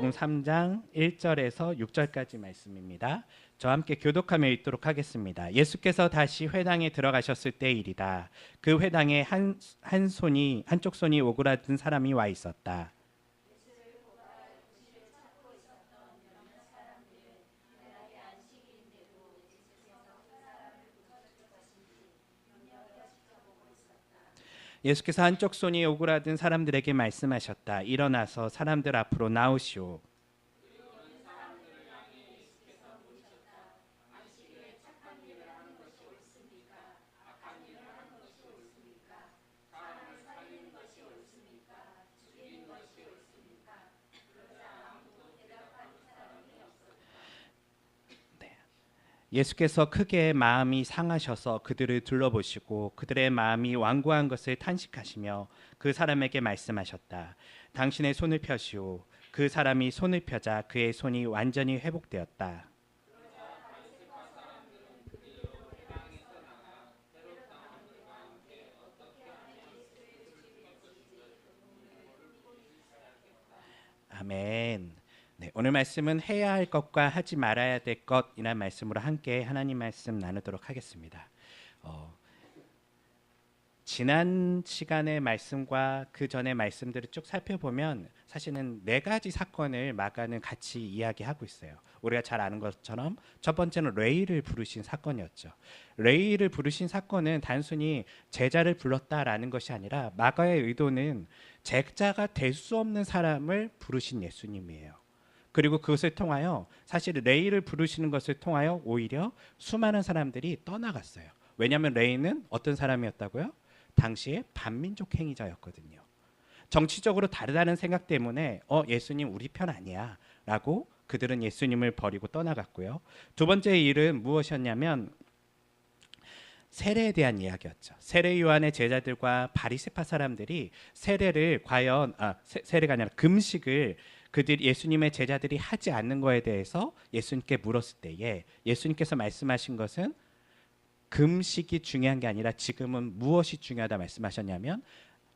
마태복음 3장 1절에서 6절까지 말씀입니다. 저와 함께 교독하며 읽도록 하겠습니다. 예수께서 다시 회당에 들어가셨을 때일이다. 그 회당에 한쪽 손이 오그라든 사람이 와 있었다. 예수께서 한쪽 손이 오그라든 사람들에게 말씀하셨다. 일어나서 사람들 앞으로 나오시오. 예수께서 크게 마음이 상하셔서 그들을 둘러보시고 그들의 마음이 완고한 것을 탄식하시며 그 사람에게 말씀하셨다. 당신의 손을 펴시오. 그 사람이 손을 펴자 그의 손이 완전히 회복되었다. 아멘. 네, 오늘 말씀은 해야 할 것과 하지 말아야 될 것이라는 말씀으로 함께 하나님 말씀 나누도록 하겠습니다. 지난 시간의 말씀과 그 전의 말씀들을 쭉 살펴보면 사실은 4가지 사건을 마가는 같이 이야기하고 있어요. 우리가 잘 아는 것처럼 첫 번째는 레위를 부르신 사건이었죠. 레위를 부르신 사건은 단순히 제자를 불렀다라는 것이 아니라 마가의 의도는 제자가 될 수 없는 사람을 부르신 예수님이에요. 그리고 그것을 통하여 사실 레위를 부르시는 것을 통하여 오히려 수많은 사람들이 떠나갔어요. 왜냐하면 레위는 어떤 사람이었다고요? 당시에 반민족 행위자였거든요. 정치적으로 다르다는 생각 때문에 예수님 우리 편 아니야 라고 그들은 예수님을 버리고 떠나갔고요. 두 번째 일은 무엇이었냐면 세례에 대한 이야기였죠. 세례 요한의 제자들과 바리새파 사람들이 세례를 과연 세례가 아니라 금식을 그들 예수님의 제자들이 하지 않는 거에 대해서 예수님께 물었을 때에 예수님께서 말씀하신 것은 금식이 중요한 게 아니라 지금은 무엇이 중요하다 말씀하셨냐면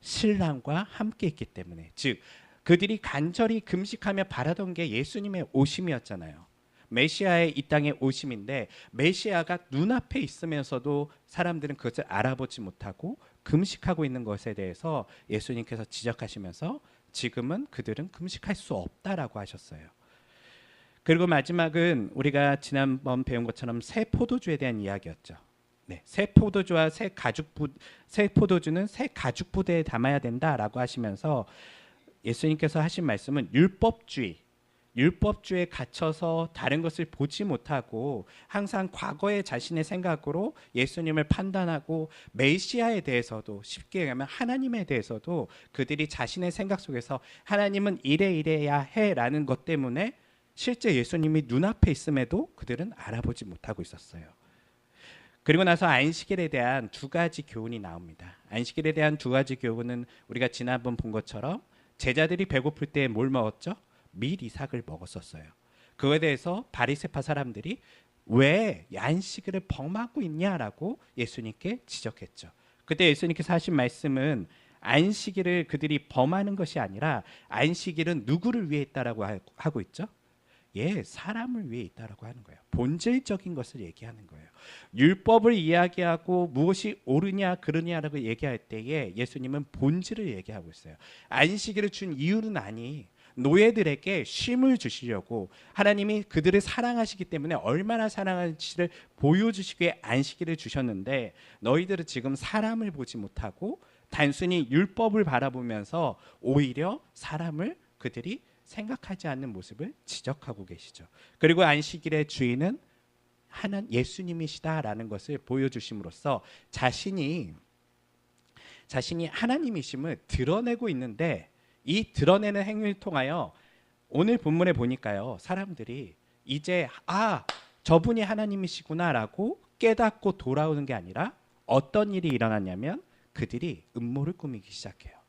신랑과 함께 있기 때문에, 즉 그들이 간절히 금식하며 바라던 게 예수님의 오심이었잖아요. 메시아의 이 땅의 오심인데 메시아가 눈앞에 있으면서도 사람들은 그것을 알아보지 못하고 금식하고 있는 것에 대해서 예수님께서 지적하시면서 지금은 그들은 금식할 수 없다라고 하셨어요. 그리고 마지막은 우리가 지난번 배운 것처럼 새 포도주에 대한 이야기였죠. 네, 새 포도주와 새 포도주는 새 가죽 부대에 담아야 된다라고 하시면서 예수님께서 하신 말씀은 율법주의에 갇혀서 다른 것을 보지 못하고 항상 과거의 자신의 생각으로 예수님을 판단하고 메시아에 대해서도 쉽게 얘기하면 하나님에 대해서도 그들이 자신의 생각 속에서 하나님은 이래야 해라는 것 때문에 실제 예수님이 눈앞에 있음에도 그들은 알아보지 못하고 있었어요. 그리고 나서 안식일에 대한 2가지 교훈이 나옵니다. 안식일에 대한 2가지 교훈은 우리가 지난번 본 것처럼 제자들이 배고플 때 뭘 먹었죠? 밀 이삭을 먹었었어요. 그거에 대해서 바리새파 사람들이 왜 안식일을 범하고 있냐라고 예수님께 지적했죠. 그때 예수님께서 하신 말씀은 안식일을 그들이 범하는 것이 아니라 안식일은 누구를 위해 있다라고 하고 있죠? 사람을 위해 있다라고 하는 거예요. 본질적인 것을 얘기하는 거예요. 율법을 이야기하고 무엇이 옳으냐 그르냐라고 얘기할 때에 예수님은 본질을 얘기하고 있어요. 안식일을 준 이유는 노예들에게 쉼을 주시려고 하나님이 그들을 사랑하시기 때문에 얼마나 사랑하시를 보여주시기에 안식일을 주셨는데 너희들은 지금 사람을 보지 못하고 단순히 율법을 바라보면서 오히려 사람을 그들이 생각하지 않는 모습을 지적하고 계시죠. 그리고 안식일의 주인은 예수님이시다라는 것을 보여주심으로써 자신이 하나님이심을 드러내고 있는데 이 드러내는 행위를 통하여 오늘 본문에 보니까요, 사람들이 이제 저분이 하나님이시구나라고 깨닫고 돌아오는 게 아니라 어떤 일이 일어났냐면 그들이 음모를 꾸미기 시작해요.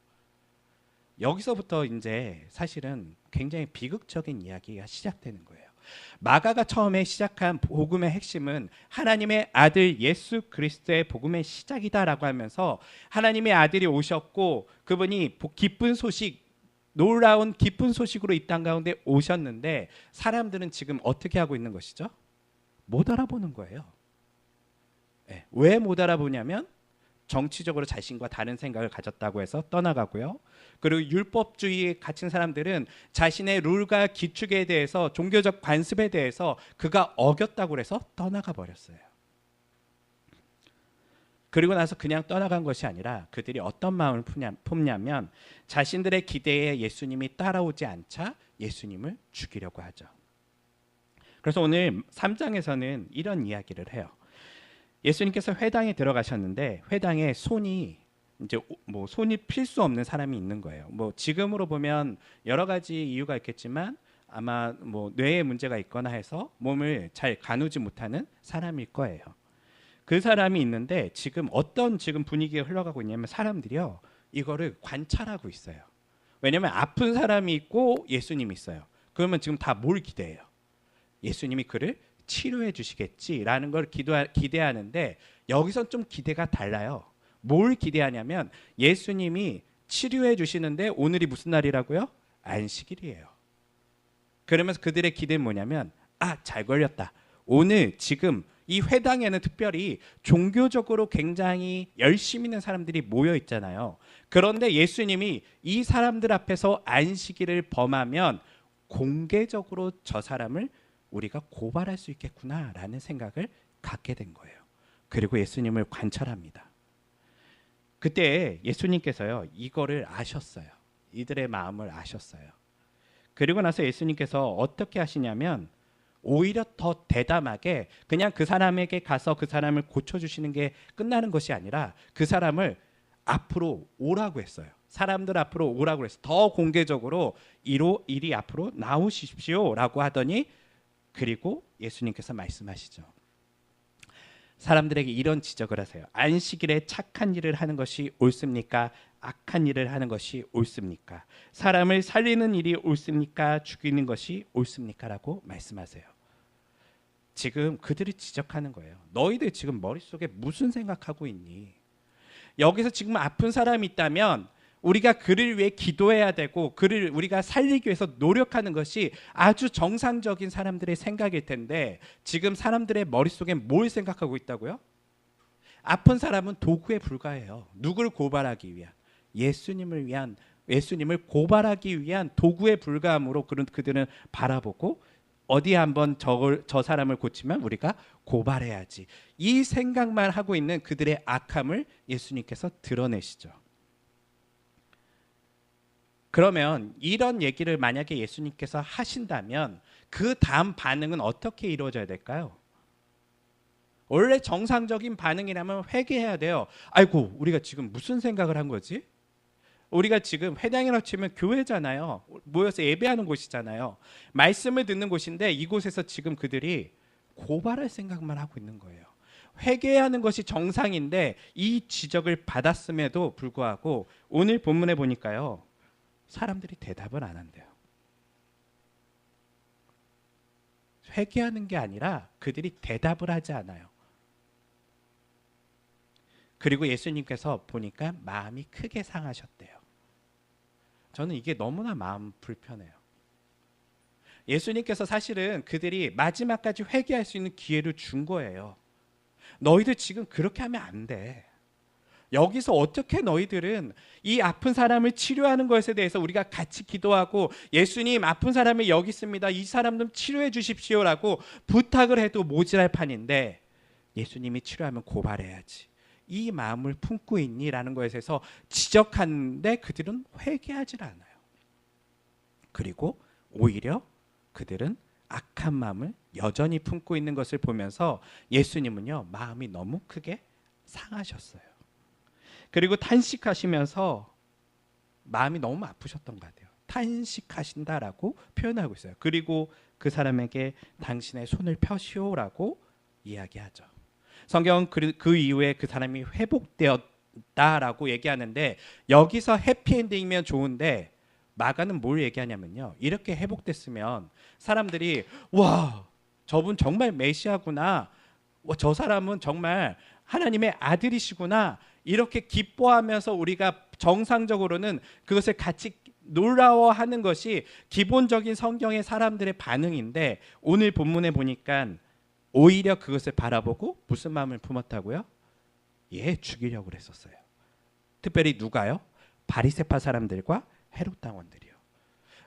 여기서부터 이제 사실은 굉장히 비극적인 이야기가 시작되는 거예요. 마가가 처음에 시작한 복음의 핵심은 하나님의 아들 예수 그리스도의 복음의 시작이다라고 하면서 하나님의 아들이 오셨고 그분이 기쁜 소식 놀라운 기쁜 소식으로 이 땅 가운데 오셨는데 사람들은 지금 어떻게 하고 있는 것이죠? 못 알아보는 거예요. 네. 왜 못 알아보냐면 정치적으로 자신과 다른 생각을 가졌다고 해서 떠나가고요. 그리고 율법주의에 갇힌 사람들은 자신의 룰과 규칙에 대해서 종교적 관습에 대해서 그가 어겼다고 해서 떠나가 버렸어요. 그리고 나서 그냥 떠나간 것이 아니라 그들이 어떤 마음을 품냐면 자신들의 기대에 예수님이 따라오지 않자 예수님을 죽이려고 하죠. 그래서 오늘 3장에서는 이런 이야기를 해요. 예수님께서 회당에 들어가셨는데 회당에 손이 필 수 없는 사람이 있는 거예요. 지금으로 보면 여러 가지 이유가 있겠지만 아마 뇌에 문제가 있거나 해서 몸을 잘 가누지 못하는 사람일 거예요. 그 사람이 있는데 지금 어떤 분위기가 흘러가고 있냐면 사람들이요 이거를 관찰하고 있어요. 왜냐하면 아픈 사람이 있고 예수님이 있어요. 그러면 지금 다 뭘 기대해요? 예수님이 그를 치료해 주시겠지라는 걸 기대하는데 여기서 좀 기대가 달라요. 뭘 기대하냐면 예수님이 치료해 주시는데 오늘이 무슨 날이라고요? 안식일이에요. 그러면서 그들의 기대는 뭐냐면 잘 걸렸다. 오늘 지금 이 회당에는 특별히 종교적으로 굉장히 열심히 있는 사람들이 모여 있잖아요. 그런데 예수님이 이 사람들 앞에서 안식일을 범하면 공개적으로 저 사람을 우리가 고발할 수 있겠구나라는 생각을 갖게 된 거예요. 그리고 예수님을 관찰합니다. 그때 예수님께서요 이거를 아셨어요. 이들의 마음을 아셨어요. 그리고 나서 예수님께서 어떻게 하시냐면 오히려 더 대담하게 그냥 그 사람에게 가서 그 사람을 고쳐주시는 게 끝나는 것이 아니라 그 사람을 앞으로 오라고 했어요. 사람들 앞으로 오라고 해서 더 공개적으로 이리 앞으로 나오십시오라고 하더니 그리고 예수님께서 말씀하시죠. 사람들에게 이런 지적을 하세요. 안식일에 착한 일을 하는 것이 옳습니까? 악한 일을 하는 것이 옳습니까? 사람을 살리는 일이 옳습니까? 죽이는 것이 옳습니까? 라고 말씀하세요. 지금 그들이 지적하는 거예요. 너희들 지금 머릿속에 무슨 생각하고 있니? 여기서 지금 아픈 사람이 있다면 우리가 그를 위해 기도해야 되고 그를 우리가 살리기 위해서 노력하는 것이 아주 정상적인 사람들의 생각일 텐데 지금 사람들의 머릿속에 뭘 생각하고 있다고요? 아픈 사람은 도구에 불과해요. 누구를 고발하기 위한? 예수님을 고발하기 위한 도구에 불과함으로 그들은 바라보고 어디 한번 저 사람을 고치면 우리가 고발해야지. 이 생각만 하고 있는 그들의 악함을 예수님께서 드러내시죠. 그러면 이런 얘기를 만약에 예수님께서 하신다면 그 다음 반응은 어떻게 이루어져야 될까요? 원래 정상적인 반응이라면 회개해야 돼요. 아이고 우리가 지금 무슨 생각을 한 거지? 우리가 지금 회당이라고 치면 교회잖아요. 모여서 예배하는 곳이잖아요. 말씀을 듣는 곳인데 이곳에서 지금 그들이 고발할 생각만 하고 있는 거예요. 회개하는 것이 정상인데 이 지적을 받았음에도 불구하고 오늘 본문에 보니까요. 사람들이 대답을 안 한대요. 회개하는 게 아니라 그들이 대답을 하지 않아요. 그리고 예수님께서 보니까 마음이 크게 상하셨대요. 저는 이게 너무나 마음 불편해요. 예수님께서 사실은 그들이 마지막까지 회개할 수 있는 기회를 준 거예요. 너희들 지금 그렇게 하면 안 돼. 여기서 어떻게 너희들은 이 아픈 사람을 치료하는 것에 대해서 우리가 같이 기도하고 예수님 아픈 사람이 여기 있습니다. 이 사람 좀 치료해 주십시오라고 부탁을 해도 모자랄 판인데 예수님이 치료하면 고발해야지. 이 마음을 품고 있니라는 것에 대해서 지적하는데 그들은 회개하지 않아요. 그리고 오히려 그들은 악한 마음을 여전히 품고 있는 것을 보면서 예수님은요 마음이 너무 크게 상하셨어요. 그리고 탄식하시면서 마음이 너무 아프셨던 것 같아요. 탄식하신다라고 표현하고 있어요. 그리고 그 사람에게 당신의 손을 펴시오라고 이야기하죠. 성경은 그 이후에 그 사람이 회복되었다라고 얘기하는데 여기서 해피엔딩이면 좋은데 마가는 뭘 얘기하냐면요. 이렇게 회복됐으면 사람들이 와 저분 정말 메시아구나. 저 사람은 정말 하나님의 아들이시구나. 이렇게 기뻐하면서 우리가 정상적으로는 그것을 같이 놀라워하는 것이 기본적인 성경의 사람들의 반응인데 오늘 본문에 보니까 오히려 그것을 바라보고 무슨 마음을 품었다고요? 예, 죽이려고 그랬었어요. 특별히 누가요? 바리새파 사람들과 헤롯 당원들이요.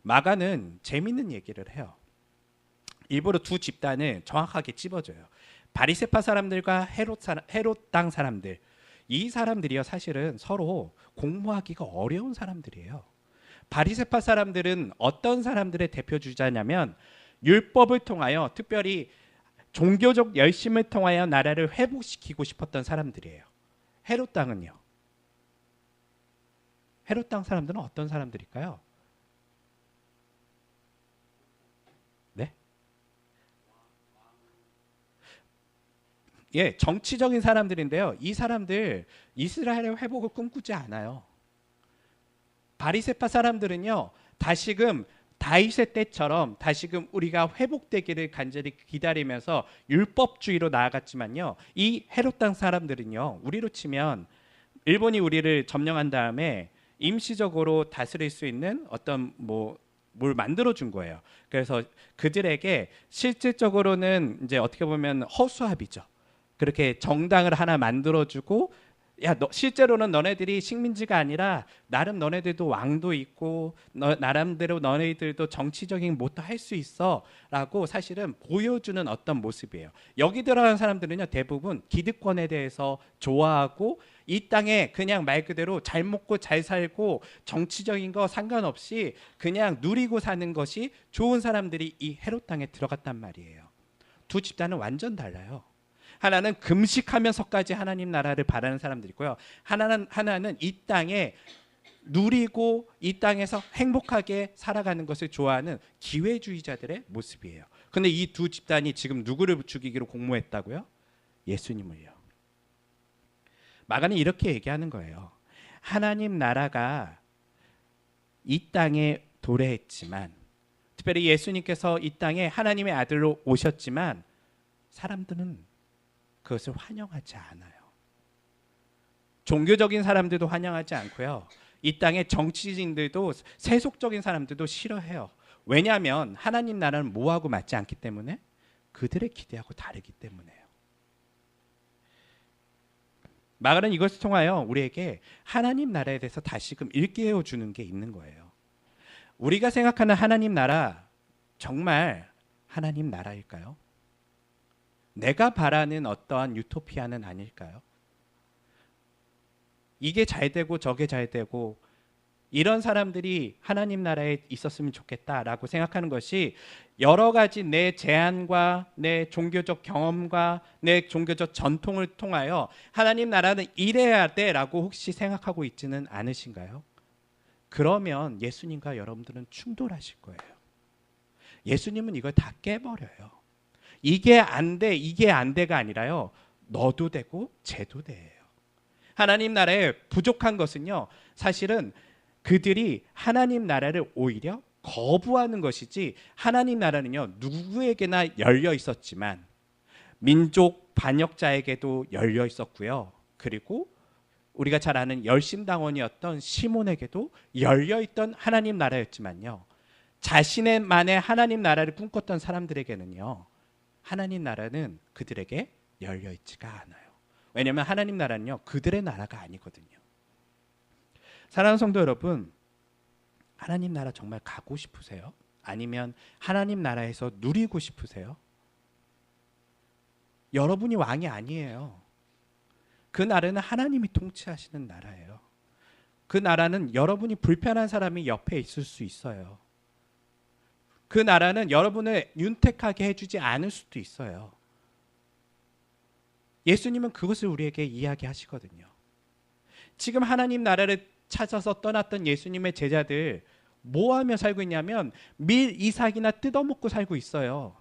마가는 재밌는 얘기를 해요. 일부러 두 집단을 정확하게 찝어줘요. 바리새파 사람들과 헤롯 당 사람들, 이 사람들이요 사실은 서로 공모하기가 어려운 사람들이에요. 바리새파 사람들은 어떤 사람들의 대표 주자냐면 율법을 통하여 특별히 종교적 열심을 통하여 나라를 회복시키고 싶었던 사람들이에요. 헤롯 당은요. 헤롯 당 사람들은 어떤 사람들일까요? 네? 예, 정치적인 사람들인데요. 이 사람들 이스라엘의 회복을 꿈꾸지 않아요. 바리새파 사람들은요. 다시금 다윗의 때처럼 다시금 우리가 회복되기를 간절히 기다리면서 율법주의로 나아갔지만요. 이 헤롯 당 사람들은요. 우리로 치면 일본이 우리를 점령한 다음에 임시적으로 다스릴 수 있는 어떤 뭘 만들어 준 거예요. 그래서 그들에게 실질적으로는 이제 어떻게 보면 허수아비죠. 그렇게 정당을 하나 만들어 주고 실제로는 너네들이 식민지가 아니라 나름 너네들도 왕도 있고 나름대로 너네들도 정치적인 뭣도 할 수 있어 라고 사실은 보여주는 어떤 모습이에요. 여기 들어간 사람들은요 대부분 기득권에 대해서 좋아하고 이 땅에 그냥 말 그대로 잘 먹고 잘 살고 정치적인 거 상관없이 그냥 누리고 사는 것이 좋은 사람들이 이 헤롯 땅에 들어갔단 말이에요. 두 집단은 완전 달라요. 하나는 금식하면서까지 하나님 나라를 바라는 사람들이고요. 하나는 이 땅에 누리고 이 땅에서 행복하게 살아가는 것을 좋아하는 기회주의자들의 모습이에요. 그런데 이 두 집단이 지금 누구를 죽이기로 공모했다고요? 예수님을요. 마가는 이렇게 얘기하는 거예요. 하나님 나라가 이 땅에 도래했지만 특별히 예수님께서 이 땅에 하나님의 아들로 오셨지만 사람들은 그것을 환영하지 않아요. 종교적인 사람들도 환영하지 않고요. 이 땅의 정치인들도 세속적인 사람들도 싫어해요. 왜냐하면 하나님 나라는 뭐하고 맞지 않기 때문에 그들의 기대하고 다르기 때문에요. 마가는 이것을 통하여 우리에게 하나님 나라에 대해서 다시금 일깨워 주는 게 있는 거예요. 우리가 생각하는 하나님 나라 정말 하나님 나라일까요? 내가 바라는 어떠한 유토피아는 아닐까요? 이게 잘 되고 저게 잘 되고 이런 사람들이 하나님 나라에 있었으면 좋겠다라고 생각하는 것이 여러 가지 내 제안과 내 종교적 경험과 내 종교적 전통을 통하여 하나님 나라는 이래야 돼라고 혹시 생각하고 있지는 않으신가요? 그러면 예수님과 여러분들은 충돌하실 거예요. 예수님은 이걸 다 깨버려요. 이게 안 돼, 이게 안 돼가 아니라요. 너도 되고 쟤도 돼요. 하나님 나라에 부족한 것은요. 사실은 그들이 하나님 나라를 오히려 거부하는 것이지 하나님 나라는요. 누구에게나 열려 있었지만 민족 반역자에게도 열려 있었고요. 그리고 우리가 잘 아는 열심당원이었던 시몬에게도 열려 있던 하나님 나라였지만요. 자신의만의 하나님 나라를 꿈꿨던 사람들에게는요. 하나님 나라는 그들에게 열려 있지가 않아요. 왜냐하면 하나님 나라는요. 그들의 나라가 아니거든요. 사랑하는 성도 여러분, 하나님 나라 정말 가고 싶으세요? 아니면 하나님 나라에서 누리고 싶으세요? 여러분이 왕이 아니에요. 그 나라는 하나님이 통치하시는 나라예요. 그 나라는 여러분이 불편한 사람이 옆에 있을 수 있어요. 그 나라는 여러분을 윤택하게 해주지 않을 수도 있어요. 예수님은 그것을 우리에게 이야기하시거든요. 지금 하나님 나라를 찾아서 떠났던 예수님의 제자들 뭐하며 살고 있냐면 밀 이삭이나 뜯어먹고 살고 있어요.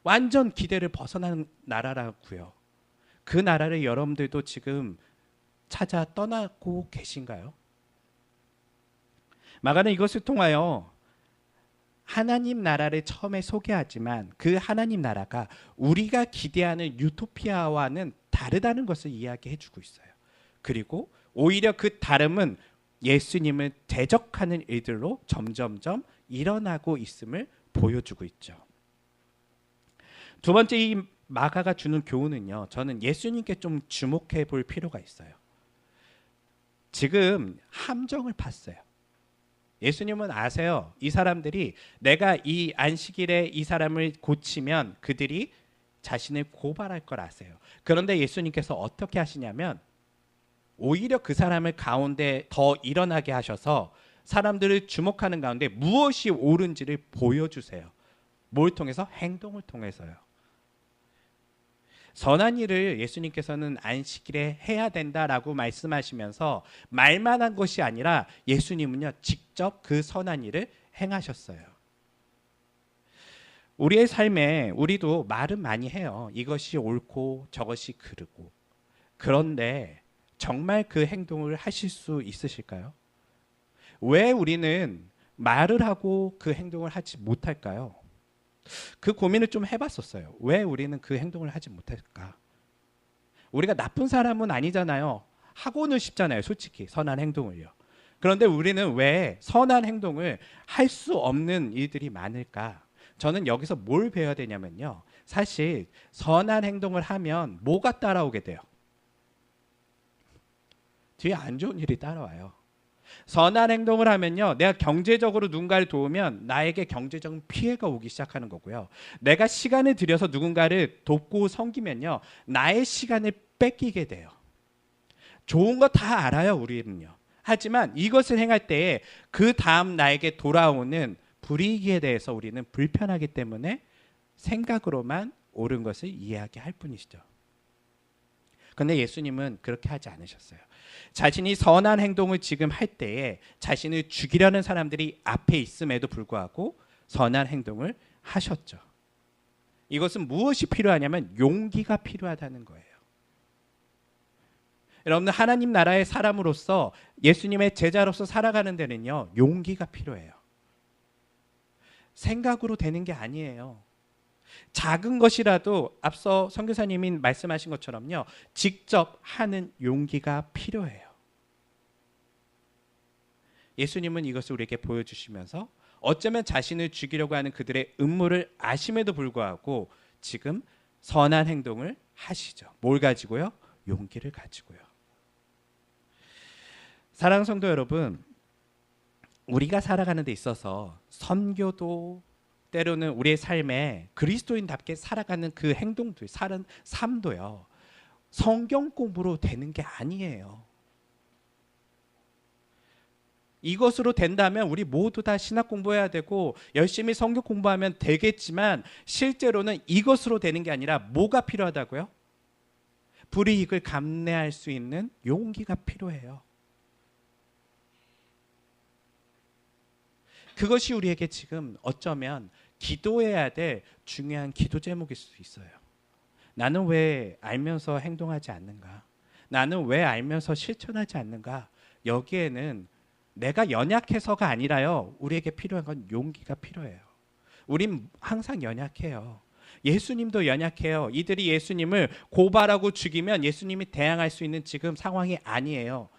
완전 기대를 벗어난 나라라고요. 그 나라를 여러분들도 지금 찾아 떠나고 계신가요? 마가는 이것을 통하여 하나님 나라를 처음에 소개하지만 그 하나님 나라가 우리가 기대하는 유토피아와는 다르다는 것을 이야기해 주고 있어요. 그리고 오히려 그 다름은 예수님을 대적하는 일들로 점점점 일어나고 있음을 보여주고 있죠. 두 번째, 이 마가가 주는 교훈은요, 저는 예수님께 좀 주목해 볼 필요가 있어요. 지금 함정을 팠어요. 예수님은 아세요. 이 사람들이 내가 이 안식일에 이 사람을 고치면 그들이 자신을 고발할 걸 아세요. 그런데 예수님께서 어떻게 하시냐면 오히려 그 사람을 가운데 더 일어나게 하셔서 사람들을 주목하는 가운데 무엇이 옳은지를 보여주세요. 뭘 통해서? 행동을 통해서요. 선한 일을 예수님께서는 안식일에 해야 된다라고 말씀하시면서 말만 한 것이 아니라 예수님은요, 직접 그 선한 일을 행하셨어요. 우리의 삶에 우리도 말은 많이 해요. 이것이 옳고 저것이 그르고. 그런데 정말 그 행동을 하실 수 있으실까요? 왜 우리는 말을 하고 그 행동을 하지 못할까요? 그 고민을 좀 해봤었어요. 왜 우리는 그 행동을 하지 못할까? 우리가 나쁜 사람은 아니잖아요. 하고는 싶잖아요. 솔직히 선한 행동을요. 그런데 우리는 왜 선한 행동을 할 수 없는 일들이 많을까? 저는 여기서 뭘 배워야 되냐면요. 사실 선한 행동을 하면 뭐가 따라오게 돼요? 뒤에 안 좋은 일이 따라와요. 선한 행동을 하면요, 내가 경제적으로 누군가를 도우면 나에게 경제적인 피해가 오기 시작하는 거고요. 내가 시간을 들여서 누군가를 돕고 섬기면요, 나의 시간을 뺏기게 돼요. 좋은 거 다 알아요, 우리는요. 하지만 이것을 행할 때에 그 다음 나에게 돌아오는 불이익에 대해서 우리는 불편하기 때문에 생각으로만 옳은 것을 이야기할 뿐이시죠. 그런데 예수님은 그렇게 하지 않으셨어요. 자신이 선한 행동을 지금 할 때에 자신을 죽이려는 사람들이 앞에 있음에도 불구하고 선한 행동을 하셨죠. 이것은 무엇이 필요하냐면 용기가 필요하다는 거예요. 여러분들, 하나님 나라의 사람으로서 예수님의 제자로서 살아가는 데는요, 용기가 필요해요. 생각으로 되는 게 아니에요. 작은 것이라도 앞서 선교사님이 말씀하신 것처럼요, 직접 하는 용기가 필요해요. 예수님은 이것을 우리에게 보여주시면서 어쩌면 자신을 죽이려고 하는 그들의 음모를 아심에도 불구하고 지금 선한 행동을 하시죠. 뭘 가지고요? 용기를 가지고요. 사랑하는 성도 여러분, 우리가 살아가는 데 있어서 선교도 때로는 우리의 삶에 그리스도인답게 살아가는 그 행동들, 사는 삶도요, 성경 공부로 되는 게 아니에요. 이것으로 된다면 우리 모두 다 신학 공부해야 되고 열심히 성경 공부하면 되겠지만 실제로는 이것으로 되는 게 아니라 뭐가 필요하다고요? 불이익을 감내할 수 있는 용기가 필요해요. 그것이 우리에게 지금 어쩌면 기도해야 될 중요한 기도 제목일 수 있어요. 나는 왜 알면서 행동하지 않는가? 나는 왜 알면서 실천하지 않는가? 여기에는 내가 연약해서가 아니라요, 우리에게 필요한 건 용기가 필요해요. 우린 항상 연약해요. 예수님도 연약해요. 이들이 예수님을 고발하고 죽이면 예수님이 대항할 수 있는 지금 상황이 아니에요.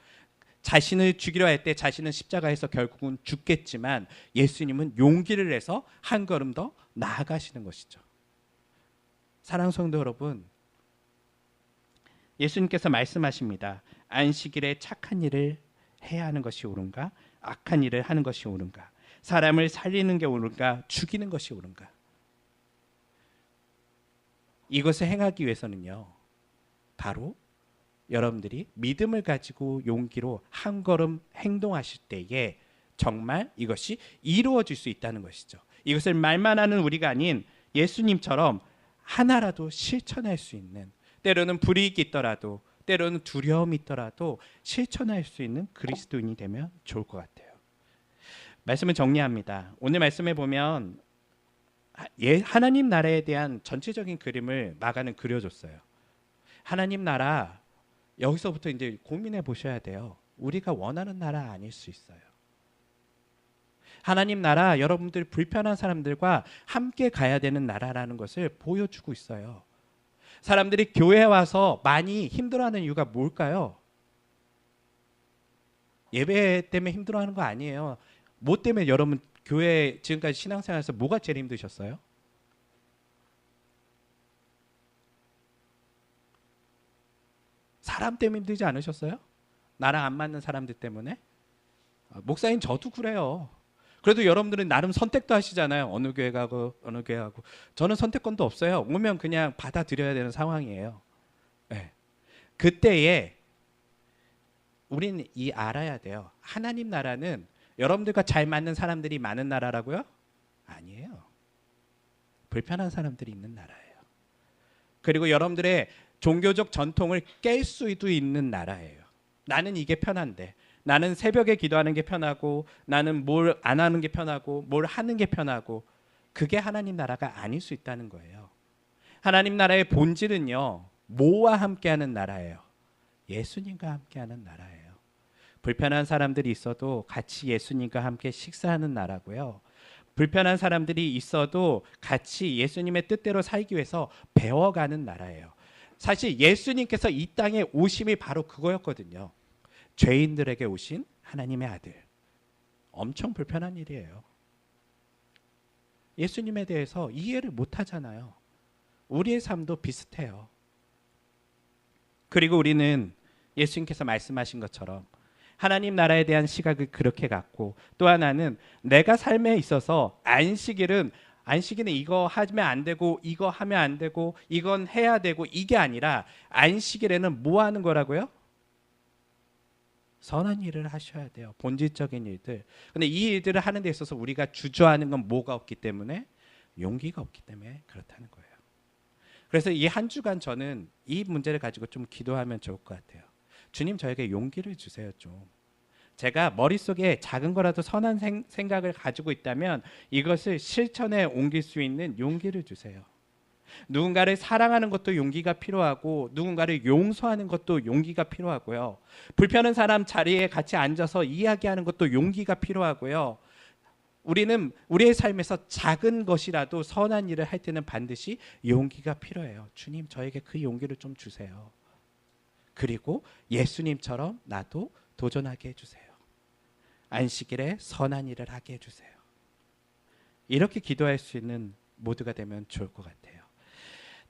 자신을 죽이려 할 때 자신은 십자가에서 결국은 죽겠지만 예수님은 용기를 내서 한 걸음 더 나아가시는 것이죠. 사랑하는 성도 여러분, 예수님께서 말씀하십니다. 안식일에 착한 일을 해야 하는 것이 옳은가? 악한 일을 하는 것이 옳은가? 사람을 살리는 게 옳은가? 죽이는 것이 옳은가? 이것을 행하기 위해서는요, 바로 여러분들이 믿음을 가지고 용기로 한 걸음 행동하실 때에 정말 이것이 이루어질 수 있다는 것이죠. 이것을 말만 하는 우리가 아닌 예수님처럼 하나라도 실천할 수 있는, 때로는 불이익이 있더라도 때로는 두려움이 있더라도 실천할 수 있는 그리스도인이 되면 좋을 것 같아요. 말씀을 정리합니다. 오늘 말씀에 보면 하나님 나라에 대한 전체적인 그림을 마가는 그려줬어요. 하나님 나라, 여기서부터 이제 고민해 보셔야 돼요. 우리가 원하는 나라 아닐 수 있어요. 하나님 나라, 여러분들 불편한 사람들과 함께 가야 되는 나라라는 것을 보여주고 있어요. 사람들이 교회에 와서 많이 힘들어하는 이유가 뭘까요? 예배 때문에 힘들어하는 거 아니에요. 뭐 때문에 여러분 교회 지금까지 신앙생활에서 뭐가 제일 힘드셨어요? 사람 때문에 힘들지 않으셨어요? 나랑 안 맞는 사람들 때문에? 목사님 저도 그래요. 그래도 여러분들은 나름 선택도 하시잖아요. 어느 교회 가고 어느 교회 가고. 저는 선택권도 없어요. 오면 그냥 받아들여야 되는 상황이에요. 네. 그때에 우리는 알아야 돼요. 하나님 나라는 여러분들과 잘 맞는 사람들이 많은 나라라고요? 아니에요. 불편한 사람들이 있는 나라예요. 그리고 여러분들의 종교적 전통을 깰 수도 있는 나라예요. 나는 이게 편한데, 나는 새벽에 기도하는 게 편하고, 나는 뭘 안 하는 게 편하고, 뭘 하는 게 편하고, 그게 하나님 나라가 아닐 수 있다는 거예요. 하나님 나라의 본질은요, 뭐와 함께하는 나라예요? 예수님과 함께하는 나라예요. 불편한 사람들이 있어도 같이 예수님과 함께 식사하는 나라고요. 불편한 사람들이 있어도 같이 예수님의 뜻대로 살기 위해서 배워가는 나라예요. 사실 예수님께서 이 땅에 오심이 바로 그거였거든요. 죄인들에게 오신 하나님의 아들. 엄청 불편한 일이에요. 예수님에 대해서 이해를 못 하잖아요. 우리의 삶도 비슷해요. 그리고 우리는 예수님께서 말씀하신 것처럼 하나님 나라에 대한 시각을 그렇게 갖고, 또 하나는 내가 삶에 있어서 안식일은 이거 하면 안 되고 이거 하면 안 되고 이건 해야 되고 이게 아니라 안식일에는 뭐 하는 거라고요? 선한 일을 하셔야 돼요. 본질적인 일들. 근데 이 일들을 하는 데 있어서 우리가 주저하는 건 뭐가 없기 때문에? 용기가 없기 때문에 그렇다는 거예요. 그래서 이 한 주간 저는 이 문제를 가지고 좀 기도하면 좋을 것 같아요. 주님 저에게 용기를 주세요 좀. 제가 머릿속에 작은 거라도 선한 생각을 가지고 있다면 이것을 실천에 옮길 수 있는 용기를 주세요. 누군가를 사랑하는 것도 용기가 필요하고, 누군가를 용서하는 것도 용기가 필요하고요. 불편한 사람 자리에 같이 앉아서 이야기하는 것도 용기가 필요하고요. 우리는 우리의 삶에서 작은 것이라도 선한 일을 할 때는 반드시 용기가 필요해요. 주님 저에게 그 용기를 좀 주세요. 그리고 예수님처럼 나도 도전하게 해주세요. 안식일에 선한 일을 하게 해주세요. 이렇게 기도할 수 있는 모두가 되면 좋을 것 같아요.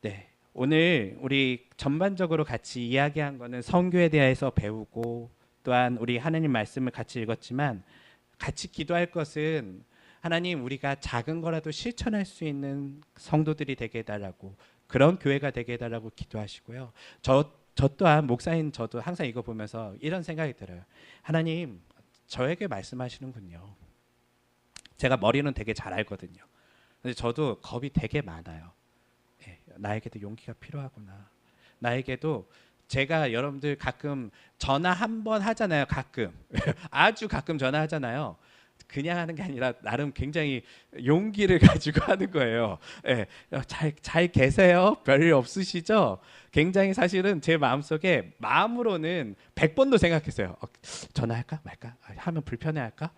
네, 오늘 우리 전반적으로 같이 이야기한 거는 선교에 대해서 배우고, 또한 우리 하나님 말씀을 같이 읽었지만 같이 기도할 것은 하나님 우리가 작은 거라도 실천할 수 있는 성도들이 되게 해달라고, 그런 교회가 되게 해달라고 기도하시고요. 저 또한 목사인 저도 항상 이거 보면서 이런 생각이 들어요. 하나님 저에게 말씀하시는군요. 제가 머리는 되게 잘 알거든요. 근데 저도 겁이 되게 많아요. 네, 나에게도 용기가 필요하구나. 나에게도 제가 여러분들 가끔 전화 한 번 하잖아요. 가끔 아주 가끔 전화하잖아요. 그냥 하는 게 아니라 나름 굉장히 용기를 가지고 하는 거예요. 네, 잘 계세요? 별일 없으시죠? 굉장히 사실은 제 마음속에 마음으로는 100번도 생각했어요. 전화할까 말까? 하면 불편해할까?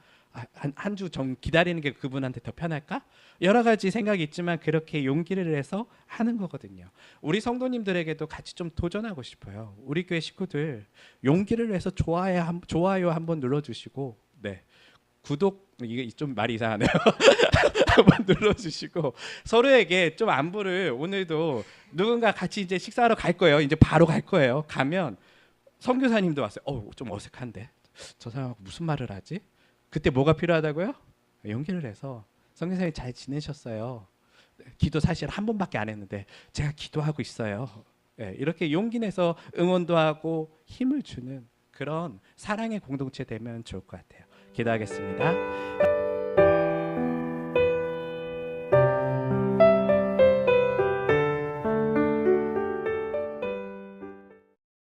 한 주 좀 기다리는 게 그분한테 더 편할까? 여러 가지 생각이 있지만 그렇게 용기를 내서 하는 거거든요. 우리 성도님들에게도 같이 좀 도전하고 싶어요. 우리 교회 식구들 용기를 내서 좋아요 한번 눌러주시고, 네, 구독, 이게 좀 말이 이상하네요. 한번 눌러주시고, 서로에게 좀 안부를, 오늘도 누군가 같이 이제 식사하러 갈 거예요. 이제 바로 갈 거예요. 가면 선교사님도 왔어요. 좀 어색한데 저 사람하고 무슨 말을 하지? 그때 뭐가 필요하다고요? 용기를 내서 선교사님 잘 지내셨어요? 기도 사실 한 번밖에 안 했는데 제가 기도하고 있어요. 네, 이렇게 용기 내서 응원도 하고 힘을 주는 그런 사랑의 공동체 되면 좋을 것 같아요. 기도하겠습니다.